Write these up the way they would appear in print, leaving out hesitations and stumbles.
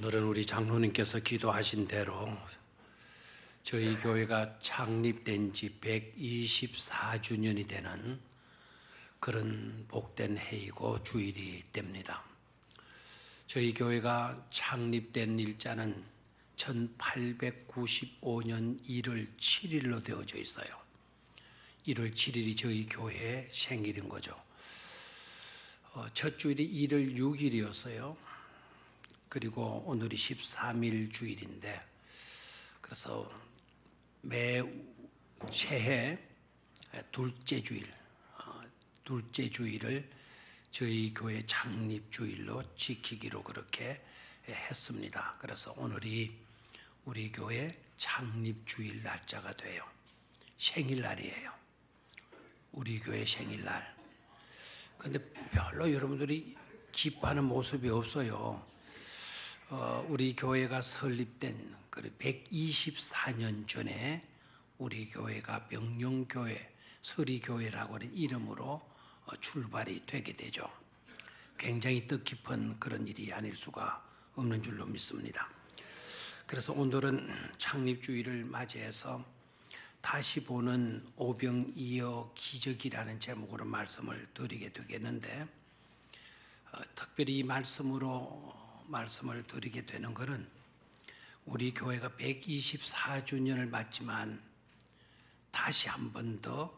오늘은 우리 장로님께서 기도하신 대로 저희 교회가 창립된 지 124주년이 되는 그런 복된 해이고 주일이 됩니다. 저희 교회가 창립된 일자는 1895년 1월 7일로 되어져 있어요. 1월 7일이 저희 교회의 생일인 거죠. 첫 주일이 1월 6일이었어요. 그리고 오늘이 13일 주일인데, 그래서 매 새해 둘째 주일을 저희 교회 창립 주일로 지키기로 그렇게 했습니다. 그래서 오늘이 우리 교회 창립 주일 날짜가 돼요. 생일날이에요. 우리 교회 생일날. 근데 별로 여러분들이 기뻐하는 모습이 없어요. 우리 교회가 설립된 124년 전에 우리 교회가 명령교회, 서리교회라고 하는 이름으로 출발이 되게 되죠. 굉장히 뜻깊은 그런 일이 아닐 수가 없는 줄로 믿습니다. 그래서 오늘은 창립주일을 맞이해서 다시 보는 오병이어 기적이라는 제목으로 말씀을 드리게 되겠는데, 특별히 이 말씀을 드리게 되는 것은 우리 교회가 124주년을 맞지만 다시 한 번 더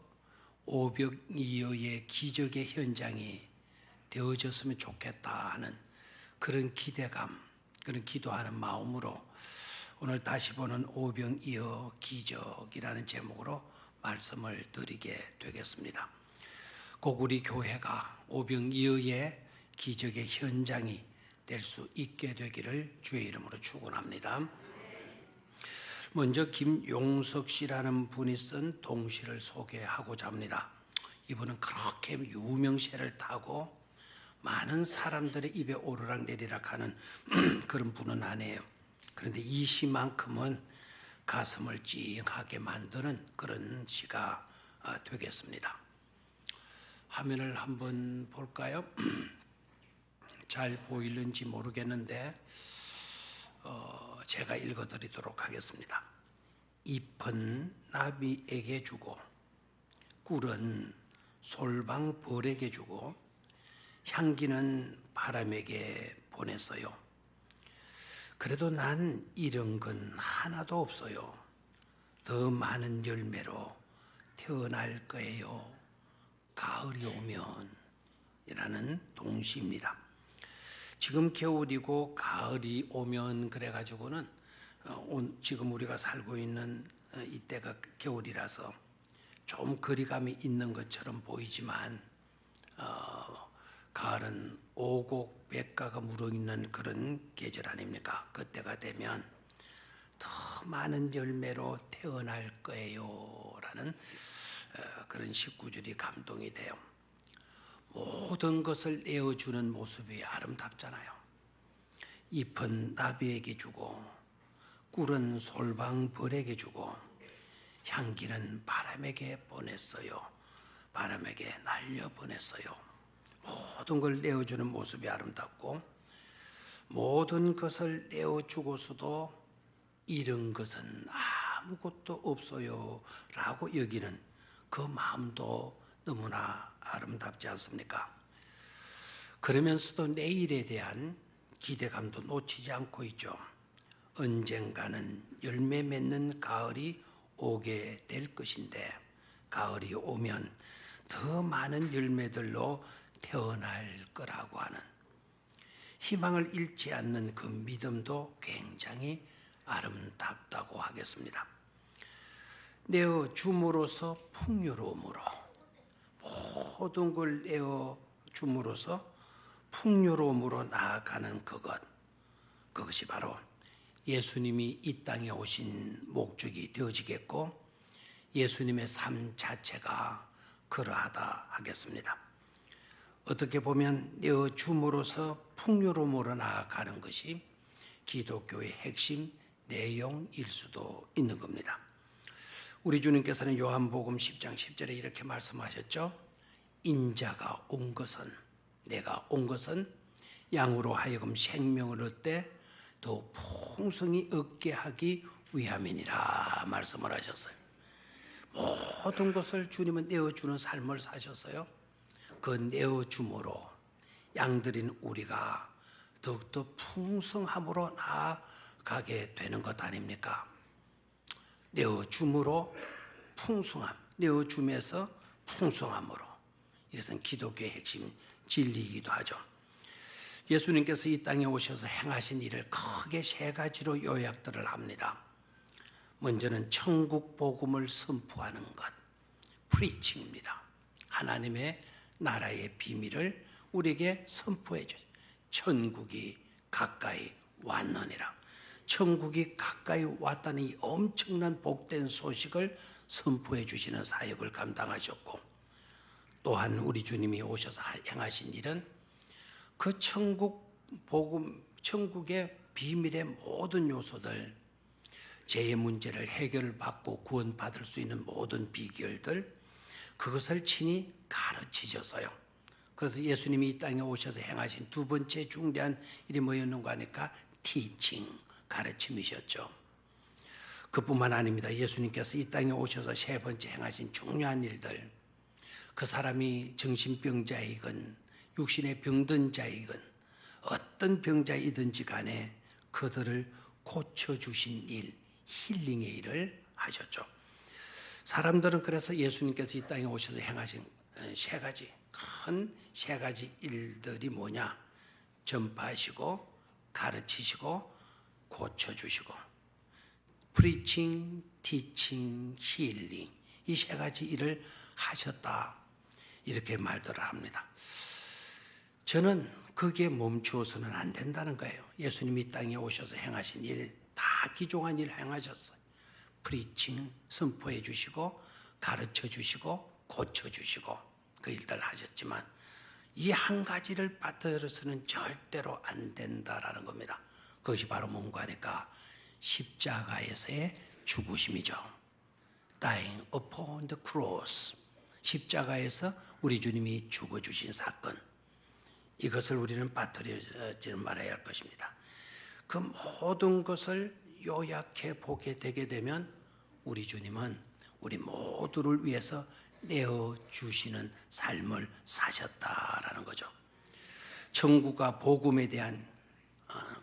오병이어의 기적의 현장이 되어졌으면 좋겠다 하는 그런 기대감, 그런 기도하는 마음으로 오늘 다시 보는 오병이어 기적이라는 제목으로 말씀을 드리게 되겠습니다. 꼭 우리 교회가 오병이어의 기적의 현장이 될 수 있게 되기를 주의 이름으로 축원합니다. 먼저 김용석 씨라는 분이 쓴 동시를 소개하고자 합니다. 이분은 그렇게 유명세를 타고 많은 사람들의 입에 오르락내리락 하는 그런 분은 아니에요. 그런데 이 시만큼은 가슴을 찡하게 만드는 그런 시가 되겠습니다. 화면을 한번 볼까요? 잘 보이는지 모르겠는데 제가 읽어드리도록 하겠습니다. 잎은 나비에게 주고 꿀은 솔방벌에게 주고 향기는 바람에게 보냈어요. 그래도 난 잃은 건 하나도 없어요. 더 많은 열매로 태어날 거예요. 가을이 오면 이라는 동시입니다. 지금 겨울이고 가을이 오면 그래가지고는 지금 우리가 살고 있는 이때가 겨울이라서 좀 거리감이 있는 것처럼 보이지만 가을은 오곡백과가 무르익는 그런 계절 아닙니까? 그때가 되면 더 많은 열매로 태어날 거예요 라는 그런 19절이 감동이 돼요. 모든 것을 내어주는 모습이 아름답잖아요. 잎은 나비에게 주고 꿀은 솔방벌에게 주고 향기는 바람에게 보냈어요. 바람에게 날려보냈어요. 모든 걸 내어주는 모습이 아름답고 모든 것을 내어주고서도 잃은 것은 아무것도 없어요 라고 여기는 그 마음도 너무나 아름답지 않습니까? 그러면서도 내일에 대한 기대감도 놓치지 않고 있죠. 언젠가는 열매 맺는 가을이 오게 될 것인데 가을이 오면 더 많은 열매들로 태어날 거라고 하는 희망을 잃지 않는 그 믿음도 굉장히 아름답다고 하겠습니다. 내어 줌으로써 풍요로움으로 모든 걸 내어 줌으로써 풍요로움으로 나아가는 그것이 바로 예수님이 이 땅에 오신 목적이 되어지겠고 예수님의 삶 자체가 그러하다 하겠습니다. 어떻게 보면 내어 줌으로써 풍요로움으로 나아가는 것이 기독교의 핵심 내용일 수도 있는 겁니다. 우리 주님께서는 요한복음 10장 10절에 이렇게 말씀하셨죠. 인자가 온 것은, 내가 온 것은 양으로 하여금 생명을 얻되 더 풍성히 얻게 하기 위함이니라 말씀을 하셨어요. 모든 것을 주님은 내어주는 삶을 사셨어요. 그 내어줌으로 양들인 우리가 더욱더 풍성함으로 나아가게 되는 것 아닙니까? 내어줌으로 풍성함, 내어줌에서 풍성함으로. 이것은 기독교의 핵심 진리이기도 하죠. 예수님께서 이 땅에 오셔서 행하신 일을 크게 세 가지로 요약들을 합니다. 먼저는 천국 복음을 선포하는 것, 프리칭입니다. 하나님의 나라의 비밀을 우리에게 선포해 주죠. 천국이 가까이 왔느니라. 천국이 가까이 왔다는 이 엄청난 복된 소식을 선포해 주시는 사역을 감당하셨고, 또한 우리 주님이 오셔서 행하신 일은 그 천국 복음, 천국의 비밀의 모든 요소들, 죄의 문제를 해결받고 구원받을 수 있는 모든 비결들, 그것을 친히 가르치셨어요. 그래서 예수님이 이 땅에 오셔서 행하신 두 번째 중대한 일이 뭐였는가 하니까 티칭, 가르침이셨죠. 그뿐만 아닙니다. 예수님께서 이 땅에 오셔서 세 번째 행하신 중요한 일들, 그 사람이 정신병자이건 육신의 병든 자이건 어떤 병자이든지 간에 그들을 고쳐주신 일, 힐링의 일을 하셨죠. 사람들은 그래서 예수님께서 이 땅에 오셔서 행하신 세 가지, 큰 세 가지 일들이 뭐냐? 전파하시고 가르치시고 고쳐주시고, 프리칭, 티칭, 힐링, 이 세 가지 일을 하셨다, 이렇게 말들을 합니다. 저는 거기에 멈추어서는 안 된다는 거예요. 예수님이 이 땅에 오셔서 행하신 일, 다 기종한 일 행하셨어요. 프리칭, 선포해 주시고 가르쳐 주시고 고쳐 주시고 그 일들 하셨지만, 이 한 가지를 빠뜨려서는 절대로 안 된다라는 겁니다. 그것이 바로 뭔가 하니까 십자가에서의 죽으심이죠. Dying upon the cross. 십자가에서 우리 주님이 죽어주신 사건, 이것을 우리는 빠뜨리지 말아야 할 것입니다. 그 모든 것을 요약해 보게 되게 되면 우리 주님은 우리 모두를 위해서 내어주시는 삶을 사셨다라는 거죠. 천국과 복음에 대한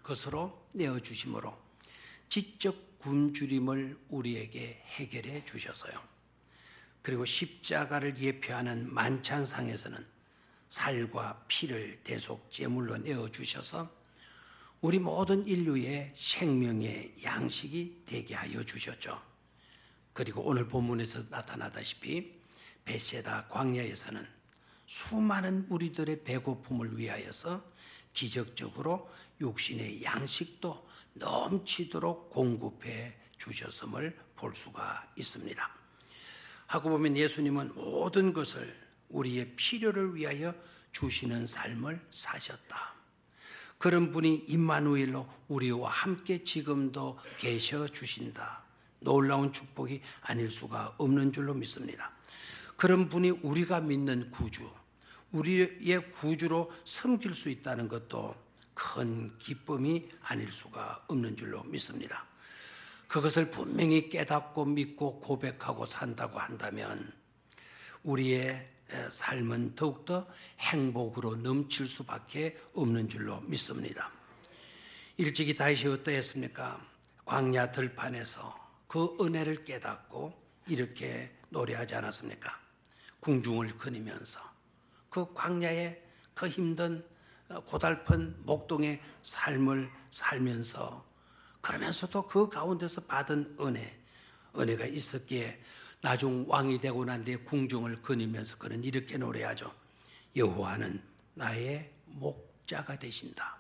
것으로 내어주심으로 지적 굶주림을 우리에게 해결해 주셨어요. 그리고 십자가를 예표하는 만찬상에서는 살과 피를 대속 제물로 내어주셔서 우리 모든 인류의 생명의 양식이 되게 하여 주셨죠. 그리고 오늘 본문에서 나타나다시피 벳세다 광야에서는 수많은 무리들의 배고픔을 위하여서 기적적으로 육신의 양식도 넘치도록 공급해 주셨음을 볼 수가 있습니다. 하고 보면 예수님은 모든 것을 우리의 필요를 위하여 주시는 삶을 사셨다. 그런 분이 임마누엘로 우리와 함께 지금도 계셔 주신다. 놀라운 축복이 아닐 수가 없는 줄로 믿습니다. 그런 분이 우리가 믿는 구주, 우리의 구주로 섬길 수 있다는 것도 큰 기쁨이 아닐 수가 없는 줄로 믿습니다. 그것을 분명히 깨닫고 믿고 고백하고 산다고 한다면 우리의 삶은 더욱더 행복으로 넘칠 수밖에 없는 줄로 믿습니다. 일찍이 다윗이 어떠했습니까? 광야 들판에서 그 은혜를 깨닫고 이렇게 노래하지 않았습니까? 궁중을 거니면서 그 광야의 그 힘든 고달픈 목동의 삶을 살면서, 그러면서도 그 가운데서 받은 은혜가 있었기에 나중 왕이 되고 난 뒤에 궁중을 거니면서 그는 이렇게 노래하죠. 여호와는 나의 목자가 되신다.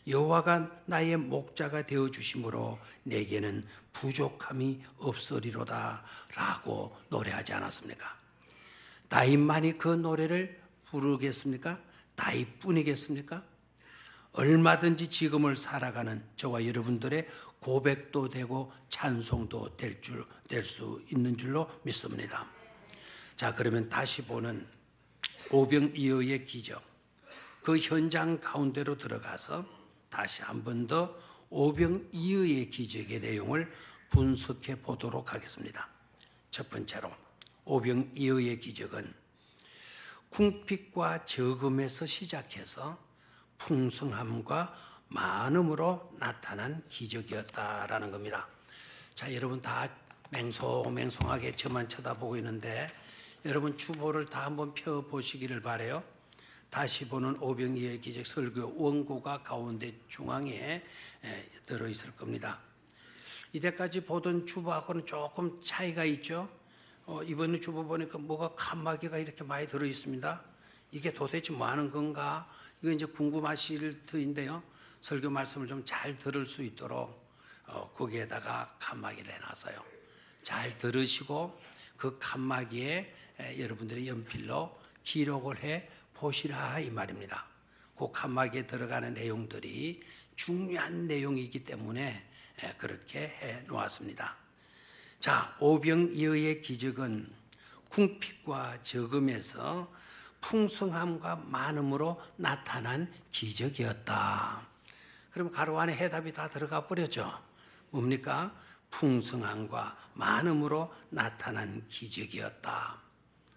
여호와가 나의 목자가 되어주심으로 내게는 부족함이 없으리로다 라고 노래하지 않았습니까? 다윗만이 그 노래를 부르겠습니까? 다윗뿐이겠습니까? 얼마든지 지금을 살아가는 저와 여러분들의 고백도 되고 찬송도 될 수 있는 줄로 믿습니다. 자, 그러면 다시 보는 오병이어의 기적, 그 현장 가운데로 들어가서 다시 한 번 더 오병이어의 기적의 내용을 분석해 보도록 하겠습니다. 첫 번째로 오병이어의 기적은 궁핍과 적음에서 시작해서 풍성함과 많음으로 나타난 기적이었다라는 겁니다. 자, 여러분 다 맹송맹송하게 저만 쳐다보고 있는데 여러분 주보를 다 한번 펴보시기를 바라요. 다시 보는 오병이어의 기적 설교 원고가 가운데 중앙에 들어있을 겁니다. 이때까지 보던 주보하고는 조금 차이가 있죠. 이번에 주보 보니까 뭐가 칸막이가 이렇게 많이 들어있습니다. 이게 도대체 뭐 하는 건가? 이거 이제 궁금하실 터인데요. 설교 말씀을 좀 잘 들을 수 있도록 거기에다가 칸막이를 해놨어요. 잘 들으시고 그 칸막이에 여러분들이 연필로 기록을 해 보시라 이 말입니다. 그 칸막이에 들어가는 내용들이 중요한 내용이기 때문에 그렇게 해 놓았습니다. 자, 오병이어의 기적은 궁핍과 적음에서 풍성함과 많음으로 나타난 기적이었다. 그럼 가로 안에 해답이 다 들어가 버렸죠. 뭡니까? 풍성함과 많음으로 나타난 기적이었다.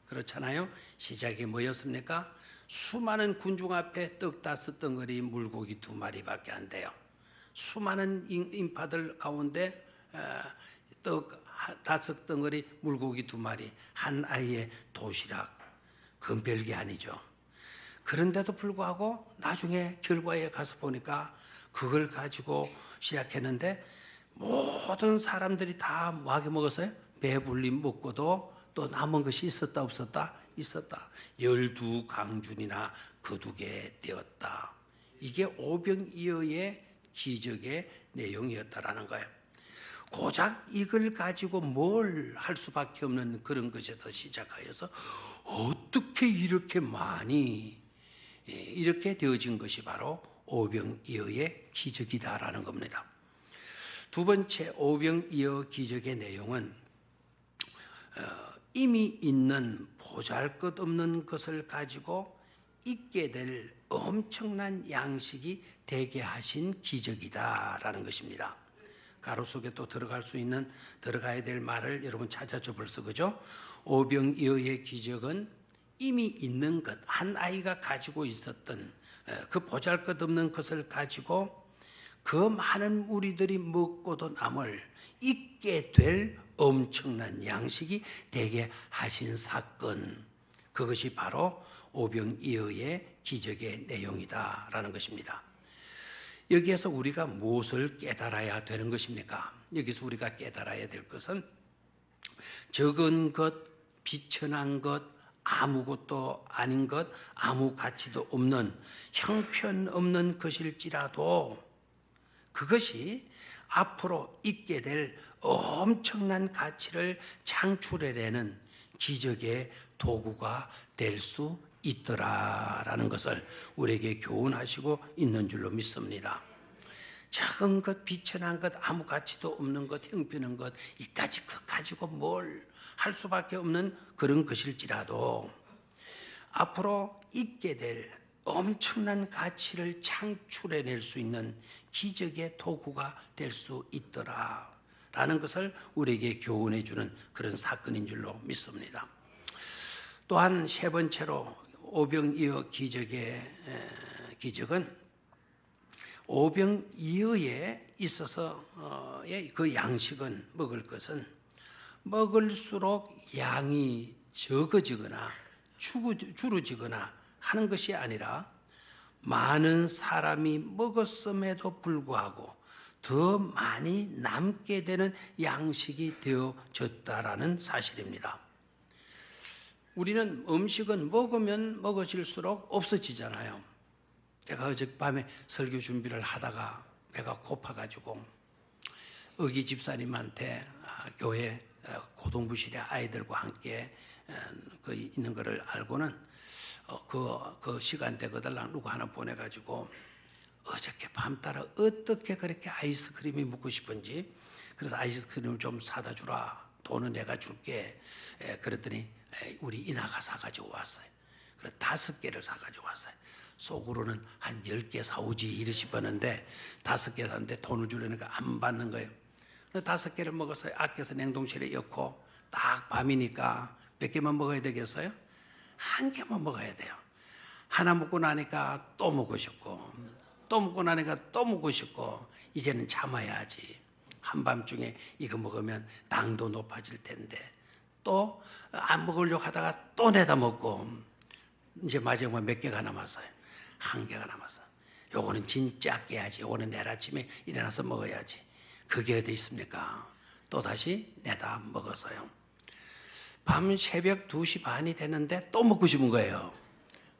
그렇잖아요. 시작이 뭐였습니까? 수많은 군중 앞에 떡 5덩어리 물고기 2마리밖에 안 돼요. 수많은 인파들 가운데 떡 5덩어리 물고기 2마리, 한 아이의 도시락. 그건 별게 아니죠. 그런데도 불구하고 나중에 결과에 가서 보니까 그걸 가지고 시작했는데 모든 사람들이 다 뭐하게 먹었어요? 배불리 먹고도 또 남은 것이 있었다 없었다? 있었다. 12강준이나 거두게 되었다. 이게 오병이어의 기적의 내용이었다라는 거예요. 고작 이걸 가지고 뭘 할 수밖에 없는 그런 것에서 시작하여서 어떻게 이렇게 많이 이렇게 되어진 것이 바로 오병이어의 기적이다라는 겁니다. 두 번째 오병이어 기적의 내용은 이미 있는 보잘것없는 것을 가지고 있게 될 엄청난 양식이 되게 하신 기적이다라는 것입니다. 가로 속에 또 들어가야 될 말을 여러분 찾았죠 벌써, 그죠? 오병이어의 기적은 이미 있는 것, 한 아이가 가지고 있었던 그 보잘것없는 것을 가지고 그 많은 우리들이 먹고도 남을 있게 될 엄청난 양식이 되게 하신 사건, 그것이 바로 오병이어의 기적의 내용이다라는 것입니다. 여기에서 우리가 무엇을 깨달아야 되는 것입니까? 여기서 우리가 깨달아야 될 것은 적은 것, 비천한 것, 아무것도 아닌 것, 아무 가치도 없는 형편없는 것일지라도 그것이 앞으로 있게 될 엄청난 가치를 창출해내는 기적의 도구가 될 수 있더라라는 것을 우리에게 교훈하시고 있는 줄로 믿습니다. 작은 것, 비천한 것, 아무 가치도 없는 것, 형편없는 것, 이까지 그 가지고 뭘 할 수밖에 없는 그런 것일지라도 앞으로 있게 될 엄청난 가치를 창출해낼 수 있는 기적의 도구가 될 수 있더라라는 것을 우리에게 교훈해 주는 그런 사건인 줄로 믿습니다. 또한 세 번째로 오병이어 기적의 기적은 오병이어에 있어서의 그 양식은 먹을 것은 먹을수록 양이 적어지거나 줄어지거나 하는 것이 아니라 많은 사람이 먹었음에도 불구하고 더 많이 남게 되는 양식이 되어졌다라는 사실입니다. 우리는 음식은 먹으면 먹어질수록 없어지잖아요. 제가 어젯밤에 설교 준비를 하다가 배가 고파가지고 의기 집사님한테 교회 고등부실의 아이들과 함께 있는 것을 알고는 그 시간대 그달랑 누구 하나 보내가지고 어저께 밤 따라 어떻게 그렇게 아이스크림이 먹고 싶은지 그래서 아이스크림을 좀 사다 주라. 돈은 내가 줄게. 그랬더니 우리 이나가 사가지고 왔어요. 그래서 5개를 사가지고 왔어요. 속으로는 한 10개 사오지 이러 싶었는데 5개 샀는데 돈을 주려니까 안 받는 거예요. 5개를 먹어서 아껴서 냉동실에 넣고 딱 밤이니까 몇 개만 먹어야 되겠어요? 1개만 먹어야 돼요. 하나 먹고 나니까 또 먹고 싶고 또 먹고 나니까 또 먹고 싶고 이제는 참아야지. 한밤중에 이거 먹으면 당도 높아질 텐데 또 안 먹으려고 하다가 또 내다 먹고 이제 마지막에 몇 개가 남았어요. 1개가 남았어. 요거는 진짜 깨야지. 요거는 내일 아침에 일어나서 먹어야지. 그게 어디 있습니까? 또다시 내다 먹었어요. 밤 새벽 2시 반이 됐는데 또 먹고 싶은 거예요.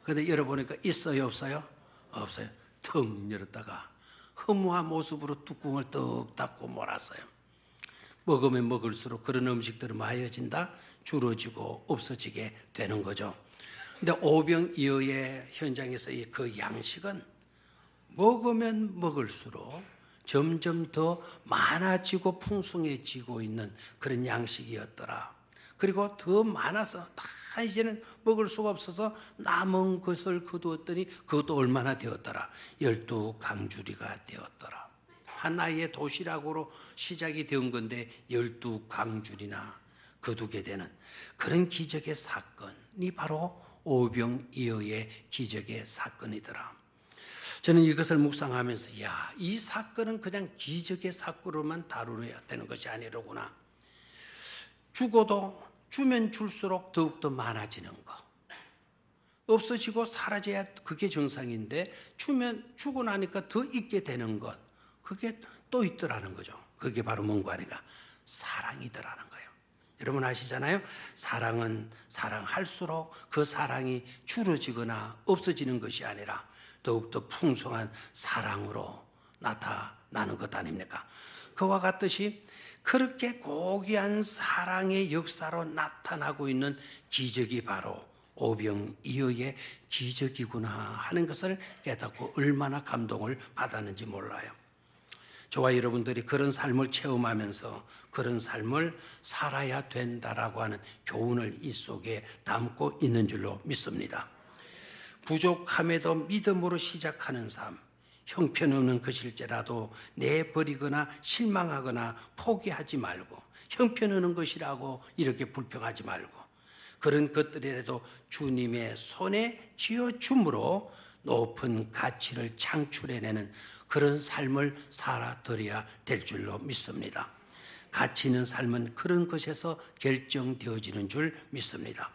근데 열어보니까 있어요, 없어요? 없어요. 텅 열었다가 허무한 모습으로 뚜껑을 떡 닫고 몰았어요. 먹으면 먹을수록 그런 음식들은 마여진다, 줄어지고 없어지게 되는 거죠. 근데 오병이어의 현장에서 그 양식은 먹으면 먹을수록 점점 더 많아지고 풍성해지고 있는 그런 양식이었더라. 그리고 더 많아서 다 이제는 먹을 수가 없어서 남은 것을 거두었더니 그것도 얼마나 되었더라. 12강주리가 되었더라. 하나의 도시락으로 시작이 된 건데 12강주리나 거두게 되는 그런 기적의 사건이 바로 오병이어의 기적의 사건이더라. 저는 이것을 묵상하면서 이 사건은 그냥 기적의 사건으로만 다루어야 되는 것이 아니로구나. 죽어도 주면 줄수록 더욱더 많아지는 거. 없어지고 사라져야 그게 정상인데 주고 나니까 더 있게 되는 것. 그게 또 있더라는 거죠. 그게 바로 뭔가 하니까 사랑이더라는 거예요. 여러분 아시잖아요. 사랑은 사랑할수록 그 사랑이 줄어지거나 없어지는 것이 아니라 더욱더 풍성한 사랑으로 나타나는 것 아닙니까? 그와 같듯이 그렇게 고귀한 사랑의 역사로 나타나고 있는 기적이 바로 오병이어의 기적이구나 하는 것을 깨닫고 얼마나 감동을 받았는지 몰라요. 저와 여러분들이 그런 삶을 체험하면서 그런 삶을 살아야 된다라고 하는 교훈을 이 속에 담고 있는 줄로 믿습니다. 부족함에도 믿음으로 시작하는 삶, 형편없는 것일지라도 내버리거나 실망하거나 포기하지 말고 형편없는 것이라고 이렇게 불평하지 말고 그런 것들이라도 주님의 손에 쥐어줌으로 높은 가치를 창출해내는 그런 삶을 살아드려야 될 줄로 믿습니다. 가치 있는 삶은 그런 것에서 결정되어지는 줄 믿습니다.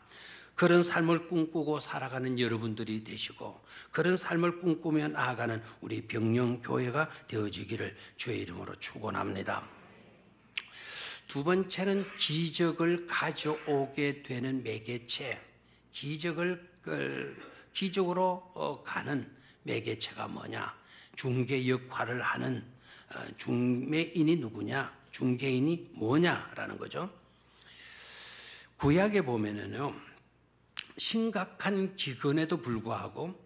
그런 삶을 꿈꾸고 살아가는 여러분들이 되시고 그런 삶을 꿈꾸며 나아가는 우리 병영교회가 되어지기를 주의 이름으로 축원합니다. 두 번째는 기적을 가져오게 되는 매개체, 기적으로 가는 매개체가 뭐냐? 중개 역할을 하는 중매인이 누구냐? 중개인이 뭐냐라는 거죠. 구약에 보면은요, 심각한 기근에도 불구하고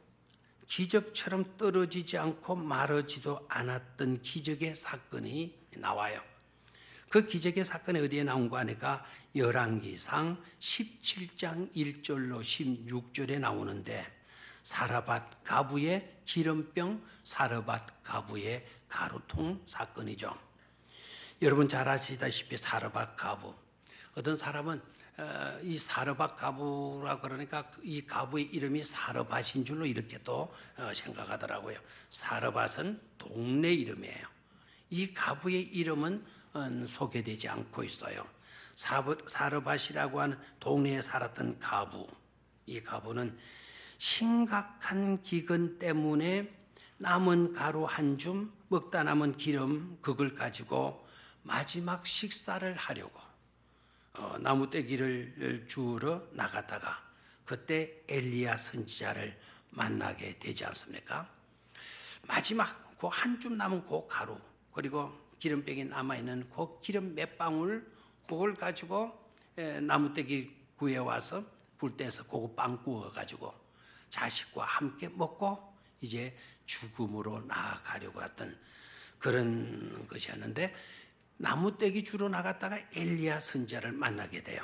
기적처럼 떨어지지 않고 마르지도 않았던 기적의 사건이 나와요. 그 기적의 사건이 어디에 나온가 하니까 열왕기상 17장 1절로 16절에 나오는데 사르밧 가부의 기름병, 사르밧 가부의 가루통 사건이죠. 여러분 잘 아시다시피 사르밧 가부, 어떤 사람은 이 사르밧 가부라 그러니까 이 가부의 이름이 사르밧인 줄로 이렇게 또 생각하더라고요. 사르밧은 동네 이름이에요. 이 가부의 이름은 소개되지 않고 있어요. 사르밧이라고 하는 동네에 살았던 가부, 이 가부는 심각한 기근 때문에 남은 가루 한 줌, 먹다 남은 기름 그걸 가지고 마지막 식사를 하려고 나무떼기를 주우러 나갔다가 그때 엘리야 선지자를 만나게 되지 않습니까? 마지막 그 한 줌 남은 그 가루 그리고 기름병이 남아있는 그 기름 몇 방울 그걸 가지고 나무떼기 구해와서 불때에서 그거 빵 구워가지고 자식과 함께 먹고 이제 죽음으로 나아가려고 했던 그런 것이었는데 나무떼기 주러 나갔다가 엘리야 선지자를 만나게 돼요.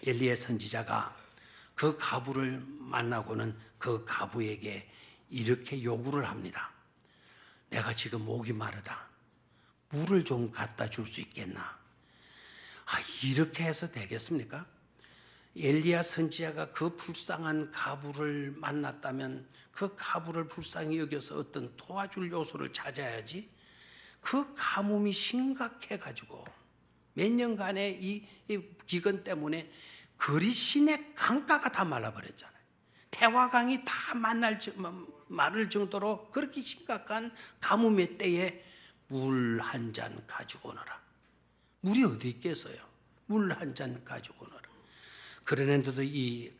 엘리야 선지자가 그 가부를 만나고는 그 가부에게 이렇게 요구를 합니다. 내가 지금 목이 마르다. 물을 좀 갖다 줄 수 있겠나? 이렇게 해서 되겠습니까? 엘리야 선지자가 그 불쌍한 가부를 만났다면 그 가부를 불쌍히 여겨서 어떤 도와줄 요소를 찾아야지. 그 가뭄이 심각해가지고 몇 년간의 이 기근 때문에 그리신의 강가가 다 말라버렸잖아요. 태화강이 다 마를 정도로 그렇게 심각한 가뭄의 때에 물 한 잔 가지고 오너라. 물이 어디 있겠어요? 물 한 잔 가지고 오너라. 그런데도 이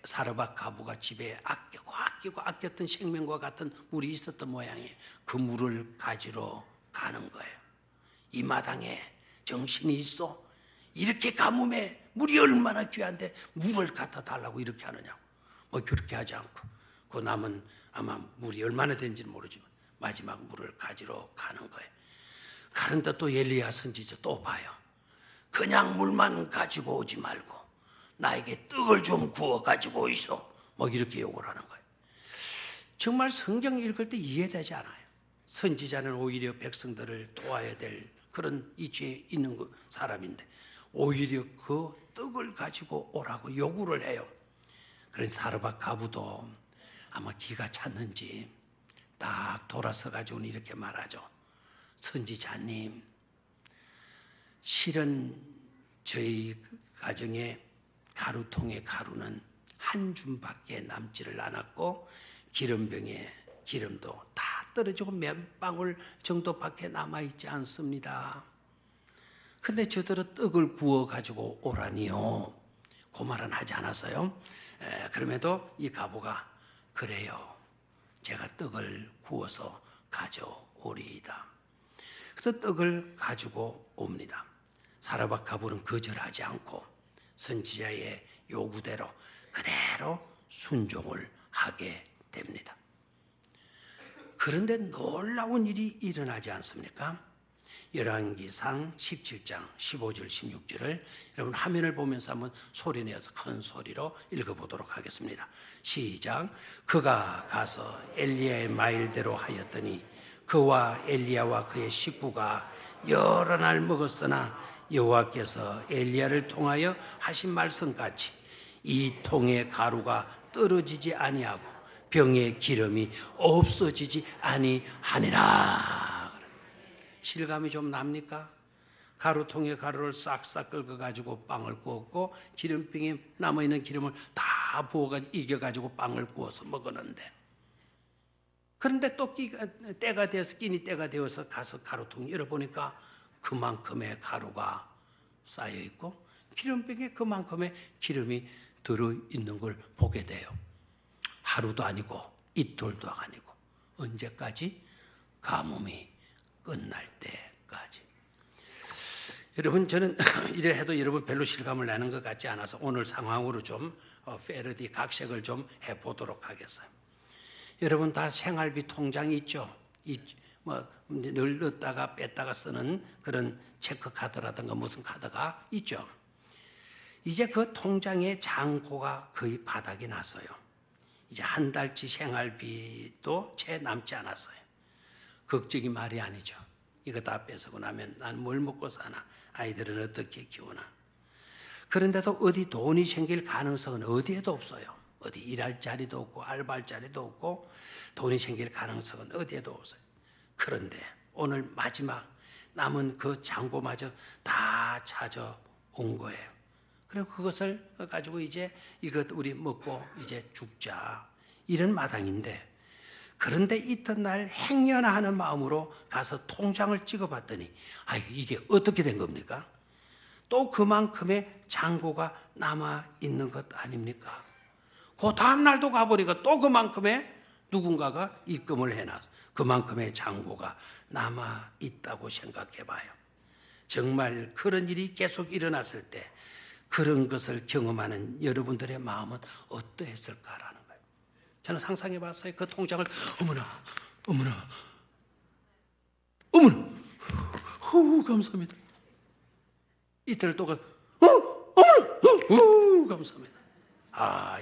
사르밧 가부가 집에 아꼈던 생명과 같은 물이 있었던 모양이에요. 그 물을 가지러 가는 거예요. 이 마당에 정신이 있어? 이렇게 가뭄에 물이 얼마나 귀한데 물을 갖다 달라고 이렇게 하느냐고. 그렇게 하지 않고 그 남은 아마 물이 얼마나 되는지는 모르지만 마지막 물을 가지러 가는 거예요. 가는데 또 엘리야 선지자 또 봐요. 그냥 물만 가지고 오지 말고 나에게 떡을 좀 구워 가지고 있어. 이렇게 요구를 하는 거예요. 정말 성경 읽을 때 이해되지 않아요. 선지자는 오히려 백성들을 도와야 될 그런 이치에 있는 사람인데 오히려 그 떡을 가지고 오라고 요구를 해요. 그래서 사르밧 가부도 아마 기가 찼는지 딱 돌아서 가지고는 이렇게 말하죠. 선지자님, 실은 저희 가정에 가루통에 가루는 한 줌밖에 남지를 않았고 기름병에 기름도 다 떨어지고 몇 방울 정도밖에 남아있지 않습니다. 근데 저들은 떡을 구워 가지고 오라니요. 그 말은 하지 않았어요. 그럼에도 이 가부가 그래요. 제가 떡을 구워서 가져오리이다. 그래서 떡을 가지고 옵니다. 사르밧 가부는 거절하지 않고 선지자의 요구대로 그대로 순종을 하게 됩니다. 그런데 놀라운 일이 일어나지 않습니까? 열왕기상 17장 15절 16절을 여러분 화면을 보면서 한번 소리내어서 큰 소리로 읽어보도록 하겠습니다. 시작. 그가 가서 엘리야의 말대로 하였더니 그와 엘리야와 그의 식구가 여러 날 먹었으나 여호와께서 엘리야를 통하여 하신 말씀같이 이 통의 가루가 떨어지지 아니하고 병의 기름이 없어지지 아니하니라. 실감이 좀 납니까? 가루통에 가루를 싹싹 긁어가지고 빵을 구웠고 기름병에 남아있는 기름을 다 부어가지고 이겨가지고 빵을 구워서 먹었는데 그런데 또 때가 되어서 끼니 때가 되어서 가서 가루통 열어보니까 그만큼의 가루가 쌓여있고 기름병에 그만큼의 기름이 들어있는 걸 보게 돼요. 하루도 아니고 이틀도 아니고 언제까지? 가뭄이 끝날 때까지. 여러분 저는 이래 해도 여러분 별로 실감을 내는 것 같지 않아서 오늘 상황으로 좀 패러디 각색을 좀 해보도록 하겠어요. 여러분 다 생활비 통장이 있죠. 늘 넣었다가 뺐다가 쓰는 그런 체크카드라든가 무슨 카드가 있죠. 이제 그 통장의 잔고가 거의 바닥이 났어요. 이제 한 달치 생활비도 채 남지 않았어요. 걱정이 말이 아니죠. 이거 다 뺏어고 나면 난 뭘 먹고 사나? 아이들은 어떻게 키우나? 그런데도 어디 돈이 생길 가능성은 어디에도 없어요. 어디 일할 자리도 없고 알바할 자리도 없고 돈이 생길 가능성은 어디에도 없어요. 그런데 오늘 마지막 남은 그 잔고마저 다 찾아온 거예요. 그리고 그것을 가지고 이제 이것 우리 먹고 이제 죽자 이런 마당인데 그런데 이튿날 행여나 하는 마음으로 가서 통장을 찍어봤더니 이게 어떻게 된 겁니까? 또 그만큼의 잔고가 남아있는 것 아닙니까? 그 다음날도 가보니까 또 그만큼의 누군가가 입금을 해놔서 그만큼의 잔고가 남아있다고 생각해봐요. 정말 그런 일이 계속 일어났을 때 그런 것을 경험하는 여러분들의 마음은 어떠했을까라는 거예요. 저는 상상해봤어요. 그 통장을 어머나 감사합니다. 이틀 동안 어머나 감사합니다.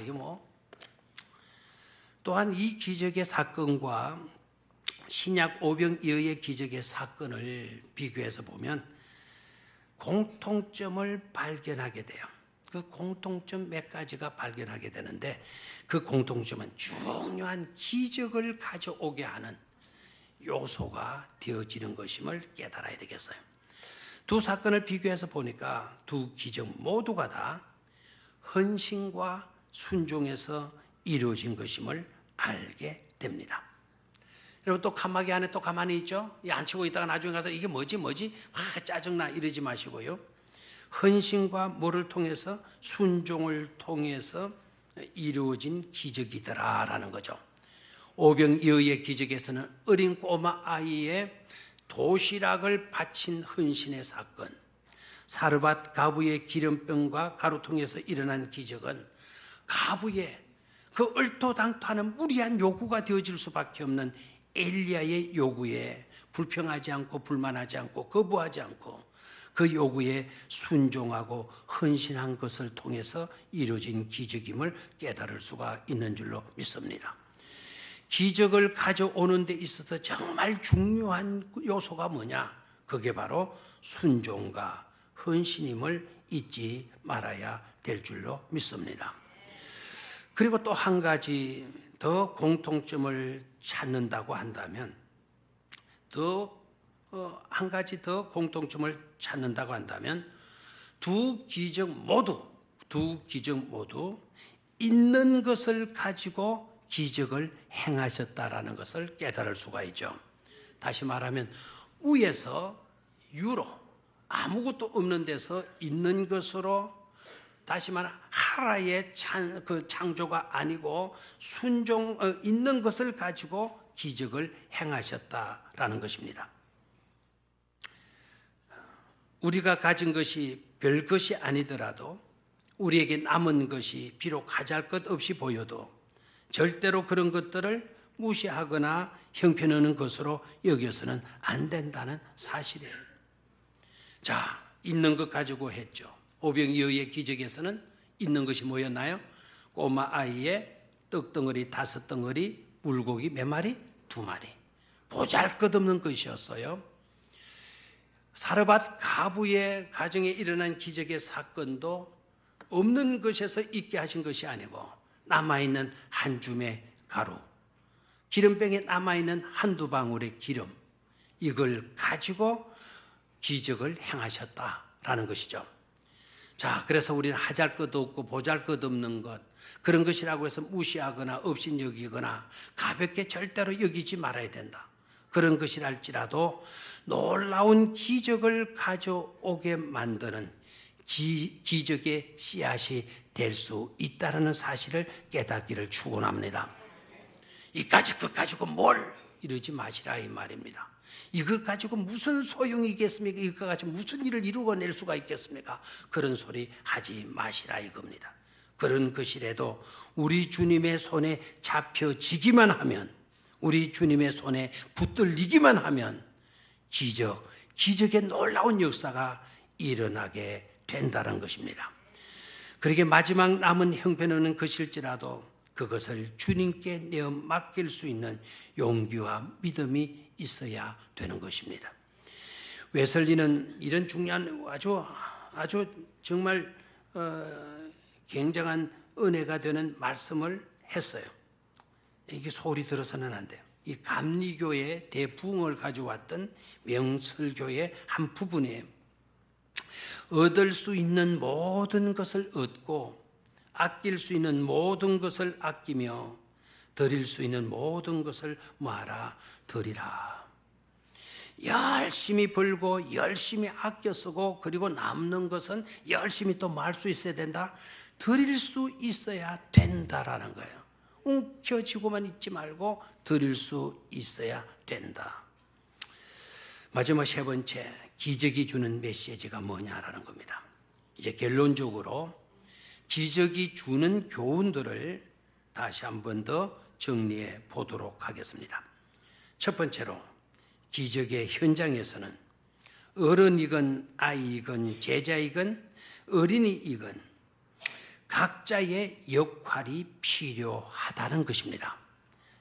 이게 또한 이 기적의 사건과 신약 오병이어의 기적의 사건을 비교해서 보면 공통점을 발견하게 돼요. 그 공통점 몇 가지가 발견하게 되는데 그 공통점은 중요한 기적을 가져오게 하는 요소가 되어지는 것임을 깨달아야 되겠어요. 두 사건을 비교해서 보니까 두 기적 모두가 다 헌신과 순종에서 이루어진 것임을 알게 됩니다. 여러분 또 칸막이 안에 또 가만히 있죠? 안 치고 있다가 나중에 가서 이게 뭐지? 짜증나 이러지 마시고요. 헌신과 뭐를 통해서? 순종을 통해서 이루어진 기적이더라라는 거죠. 오병이어의 기적에서는 어린 꼬마 아이의 도시락을 바친 헌신의 사건, 사르밧 가부의 기름병과 가루통에서 일어난 기적은 가부의 그 얼토당토하는 무리한 요구가 되어질 수밖에 없는 엘리야의 요구에 불평하지 않고 불만하지 않고 거부하지 않고 그 요구에 순종하고 헌신한 것을 통해서 이루어진 기적임을 깨달을 수가 있는 줄로 믿습니다. 기적을 가져오는 데 있어서 정말 중요한 요소가 뭐냐? 그게 바로 순종과 헌신임을 잊지 말아야 될 줄로 믿습니다. 그리고 또 한 가지 더 공통점을 찾는다고 한다면 한 가지 더 공통점을 찾는다고 한다면 두 기적 모두 있는 것을 가지고 기적을 행하셨다라는 것을 깨달을 수가 있죠. 다시 말하면 위에서 유로 아무것도 없는 데서 있는 것으로 다시 말하면 하라의 창조가 아니고 있는 것을 가지고 기적을 행하셨다라는 것입니다. 우리가 가진 것이 별 것이 아니더라도 우리에게 남은 것이 비록 가잘 것 없이 보여도 절대로 그런 것들을 무시하거나 형편없는 것으로 여겨서는 안 된다는 사실이에요. 자, 있는 것 가지고 했죠. 오병이어의 기적에서는 있는 것이 뭐였나요? 꼬마 아이의 떡덩어리 5덩어리, 물고기 몇 마리? 2마리. 보잘것없는 것이었어요. 사르밧 가부의 가정에 일어난 기적의 사건도 없는 것에서 있게 하신 것이 아니고 남아있는 한 줌의 가루, 기름병에 남아있는 한두 방울의 기름, 이걸 가지고 기적을 행하셨다라는 것이죠. 자, 그래서 우리는 하잘 것 없고 보잘 것 없는 것, 그런 것이라고 해서 무시하거나 업신여기거나 가볍게 절대로 여기지 말아야 된다. 그런 것이랄지라도 놀라운 기적을 가져오게 만드는 기적의 씨앗이 될 수 있다는 사실을 깨닫기를 축원합니다. 이까짓 것 가지고 뭘 이러지 마시라 이 말입니다. 이것 가지고 무슨 소용이 있겠습니까? 이것 가지고 무슨 일을 이루어낼 수가 있겠습니까? 그런 소리 하지 마시라 이겁니다. 그런 것이라도 우리 주님의 손에 잡혀지기만 하면, 우리 주님의 손에 붙들리기만 하면 기적의 놀라운 역사가 일어나게 된다는 것입니다. 그러게 마지막 남은 형편은 것일지라도 그것을 주님께 내어 맡길 수 있는 용기와 믿음이 있어야 되는 것입니다. 웨슬리는 이런 중요한 아주 정말 굉장한 은혜가 되는 말씀을 했어요. 이게 소리 들어서는 안 돼요. 이 감리교의 대부흥을 가져왔던 명설교의 한 부분이에요. 얻을 수 있는 모든 것을 얻고 아낄 수 있는 모든 것을 아끼며 드릴 수 있는 모든 것을 뭐하라? 드리라. 열심히 벌고 열심히 아껴 쓰고 그리고 남는 것은 열심히 또 말 수 있어야 된다. 드릴 수 있어야 된다라는 거예요. 움켜쥐고만 있지 말고 드릴 수 있어야 된다. 마지막 세 번째, 기적이 주는 메시지가 뭐냐라는 겁니다. 이제 결론적으로 기적이 주는 교훈들을 다시 한 번 더 정리해 보도록 하겠습니다. 첫 번째로 기적의 현장에서는 어른이건 아이이건 제자이건 어린이이건 각자의 역할이 필요하다는 것입니다.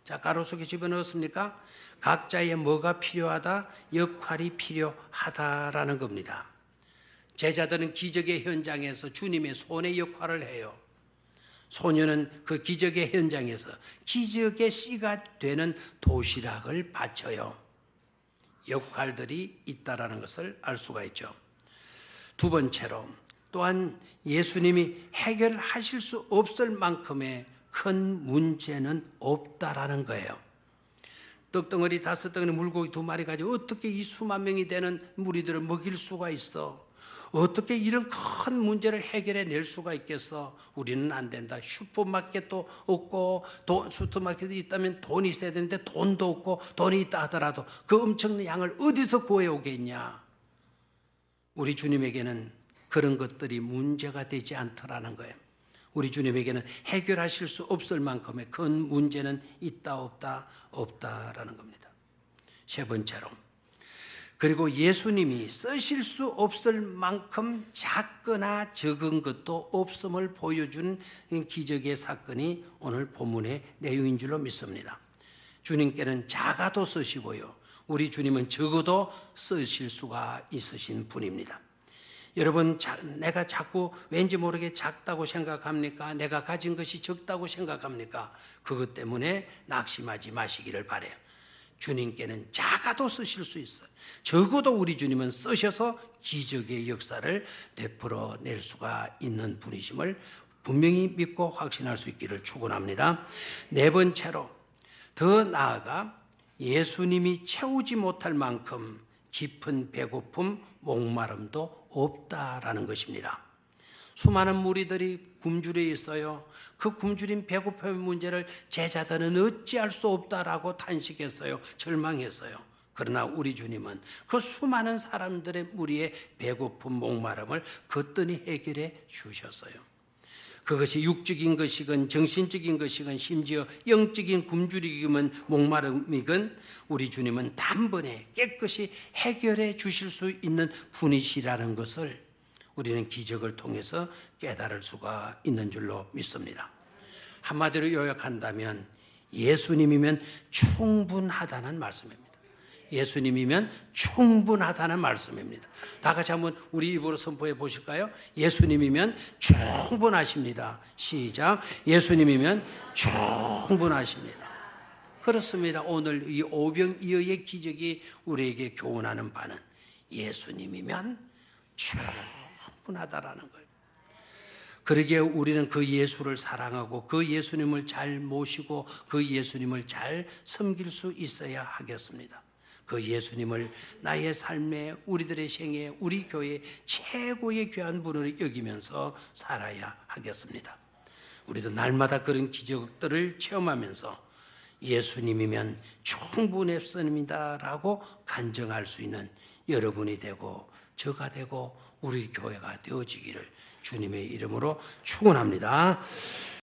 자, 가로 속에 집어넣었습니까? 각자의 뭐가 필요하다? 역할이 필요하다라는 겁니다. 제자들은 기적의 현장에서 주님의 손의 역할을 해요. 소녀는 그 기적의 현장에서 기적의 씨가 되는 도시락을 바쳐요. 역할들이 있다라는 것을 알 수가 있죠. 두 번째로 또한 예수님이 해결하실 수 없을 만큼의 큰 문제는 없다라는 거예요. 떡덩어리 5덩어리 물고기 2마리 가지고 어떻게 이 수만 명이 되는 무리들을 먹일 수가 있어? 어떻게 이런 큰 문제를 해결해 낼 수가 있겠어? 우리는 안 된다. 슈퍼마켓도 없고 슈퍼마켓이 있다면 돈이 있어야 되는데 돈도 없고 돈이 있다 하더라도 그 엄청난 양을 어디서 구해 오겠냐? 우리 주님에게는 그런 것들이 문제가 되지 않더라는 거예요. 우리 주님에게는 해결하실 수 없을 만큼의 큰 문제는 있다 없다 없다라는 겁니다. 세 번째로 그리고 예수님이 쓰실 수 없을 만큼 작거나 적은 것도 없음을 보여준 기적의 사건이 오늘 본문의 내용인 줄로 믿습니다. 주님께는 작아도 쓰시고요. 우리 주님은 적어도 쓰실 수가 있으신 분입니다. 여러분, 내가 자꾸 왠지 모르게 작다고 생각합니까? 내가 가진 것이 적다고 생각합니까? 그것 때문에 낙심하지 마시기를 바라요. 주님께는 작아도 쓰실 수 있어요. 적어도 우리 주님은 쓰셔서 기적의 역사를 베풀어 낼 수가 있는 분이심을 분명히 믿고 확신할 수 있기를 축원합니다. 네 번째로 더 나아가 예수님이 채우지 못할 만큼 깊은 배고픔, 목마름도 없다라는 것입니다. 수많은 무리들이 굶주려 있어요. 그 굶주린 배고픔의 문제를 제자들은 어찌할 수 없다라고 탄식했어요. 절망했어요. 그러나 우리 주님은 그 수많은 사람들의 무리의 배고픔, 목마름을 거뜬히 해결해 주셨어요. 그것이 육적인 것이건 정신적인 것이건 심지어 영적인 굶주림이건 목마름이건 우리 주님은 단번에 깨끗이 해결해 주실 수 있는 분이시라는 것을 우리는 기적을 통해서 깨달을 수가 있는 줄로 믿습니다. 한마디로 요약한다면 예수님이면 충분하다는 말씀입니다. 예수님이면 충분하다는 말씀입니다. 다 같이 한번 우리 입으로 선포해 보실까요? 예수님이면 충분하십니다. 시작. 예수님이면 충분하십니다. 그렇습니다. 오늘 이 오병이어의 기적이 우리에게 교훈하는 바는 예수님이면 충분하다라는 거예요. 그러기에 우리는 그 예수를 사랑하고 그 예수님을 잘 모시고 그 예수님을 잘 섬길 수 있어야 하겠습니다. 그 예수님을 나의 삶에 우리들의 생에 우리 교회의 최고의 귀한 분으로 여기면서 살아야 하겠습니다. 우리도 날마다 그런 기적들을 체험하면서 예수님이면 충분했습니다 라고 간증할 수 있는 여러분이 되고 저가 되고 우리 교회가 되어지기를 주님의 이름으로 축원합니다.